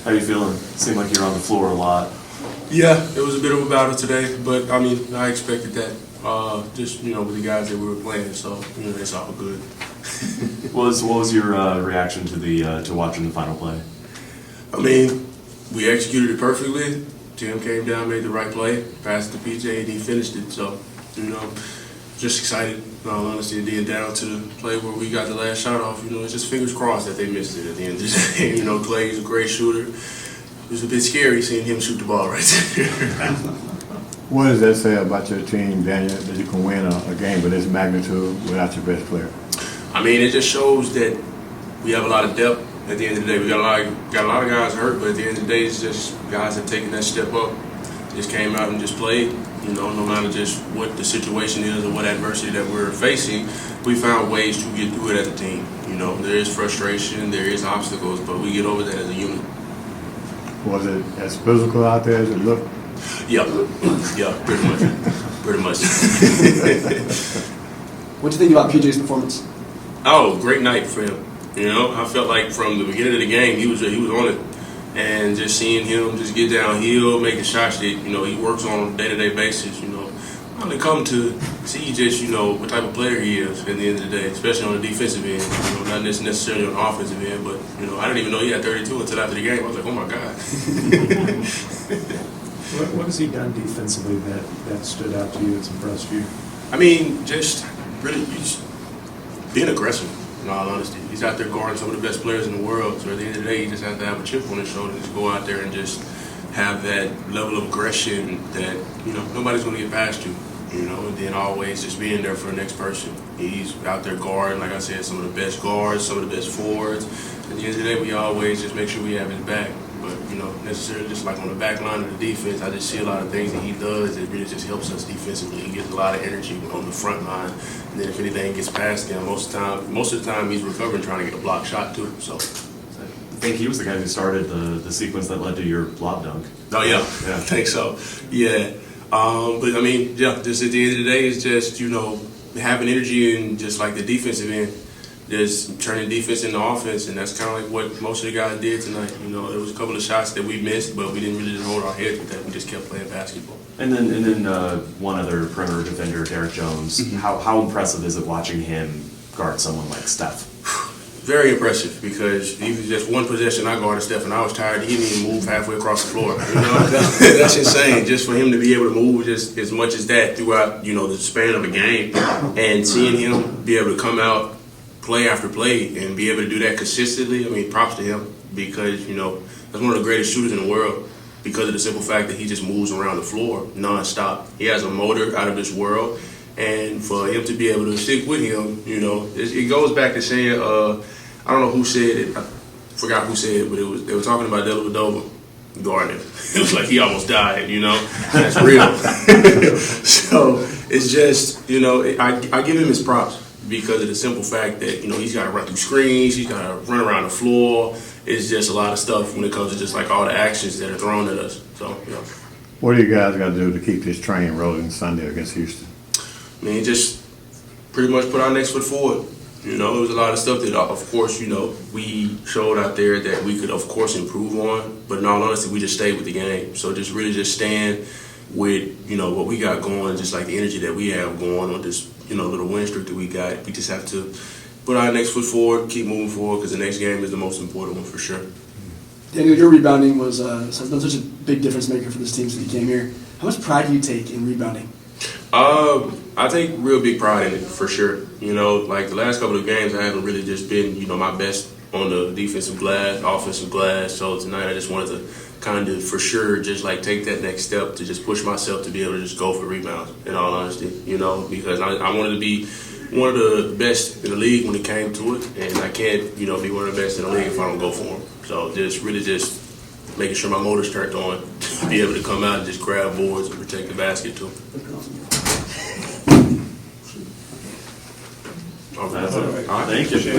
How you feeling? Seemed like you're on the floor a lot. Yeah, it was a bit of a battle today, but I mean, I expected that. Just with the guys that we were playing, so it's all good. What was your reaction to watching the final play? I mean, we executed it perfectly. Tim came down, made the right play, passed it to PJ, and he finished it. So, just excited. In all honesty, and then down to the play where we got the last shot off. It's just fingers crossed that they missed it at the end of the game. Clay's a great shooter. It was a bit scary seeing him shoot the ball right there. What does that say about your team, Daniel, that you can win a game of this magnitude without your best player? I mean, it just shows that we have a lot of depth. At the end of the day, we got a lot of guys hurt, but at the end of the day, it's just guys that taking that step up, just came out and just played. No matter just what the situation is or what adversity that we're facing, we found ways to get through it as a team. There is frustration, there is obstacles, but we get over that as a unit. Was it as physical out there as it looked? Yeah, pretty much. What do you think about PJ's performance? Oh, great night for him. I felt like from the beginning of the game, he was on it. And just seeing him just get downhill, making shots that, he works on a day-to-day basis, I'm to come to see just, what type of player he is at the end of the day, especially on the defensive end, not necessarily on the offensive end, but, I didn't even know he had 32 until after the game. I was like, oh my God. What has he done defensively that stood out to you, that's impressed you? I mean, just really just being aggressive. In all honesty, he's out there guarding some of the best players in the world. So at the end of the day, he just has to have a chip on his shoulder and just go out there and just have that level of aggression that nobody's going to get past you. And then always just being there for the next person. He's out there guarding, like I said, some of the best guards, some of the best forwards. At the end of the day, we always just make sure we have his back. But necessarily just like on the back line of the defense, I just see a lot of things that he does that really just helps us defensively. He gets a lot of energy on the front line, and then if anything gets past him, most of the time he's recovering, trying to get a block shot too. So I think he was the guy who started the sequence that led to your lob dunk. Oh yeah, I think so. Yeah, but I mean, yeah, just at the end of the day, it's just having energy and just like the defensive end. Just turning defense into offense, and that's kind of like what most of the guys did tonight. There was a couple of shots that we missed, but we didn't really just hold our heads with that. We just kept playing basketball. And then one other perimeter defender, Derek Jones. Mm-hmm. How impressive is it watching him guard someone like Steph? Very impressive, because even just one possession I guarded Steph, and I was tired. He didn't even move halfway across the floor. That's insane. Just for him to be able to move just as much as that throughout the span of a game, and seeing him be able to come out play after play and be able to do that consistently, I mean, props to him, because, that's one of the greatest shooters in the world because of the simple fact that he just moves around the floor nonstop. He has a motor out of this world, and for him to be able to stick with him, it goes back to saying, I don't know who said it, I forgot who said it, but they were talking about Dellavedova guarding him. It was like he almost died, That's real. So it's just, I give him his props, because of the simple fact that, he's got to run through screens, he's got to run around the floor. It's just a lot of stuff when it comes to just like all the actions that are thrown at us. So, What do you guys got to do to keep this train rolling Sunday against Houston? I mean, just pretty much put our next foot forward. There was a lot of stuff that, of course, we showed out there that we could, of course, improve on. But in all honesty, we just stayed with the game. So just really just stand with, what we got going, just like the energy that we have going on this, little win streak that we got. We just have to put our next foot forward, keep moving forward, because the next game is the most important one for sure. Daniel, your rebounding has been such a big difference maker for this team since you came here. How much pride do you take in rebounding? I take real big pride in it for sure. Like the last couple of games, I haven't really just been, my best on the defensive glass, offensive glass. So tonight I just wanted to kind of, for sure, just like take that next step to just push myself to be able to just go for rebounds, in all honesty, because I wanted to be one of the best in the league when it came to it, and I can't, be one of the best in the league if I don't go for them. So just really just making sure my motor's turned on to be able to come out and just grab boards and protect the basket too. That's it. All right, thank you.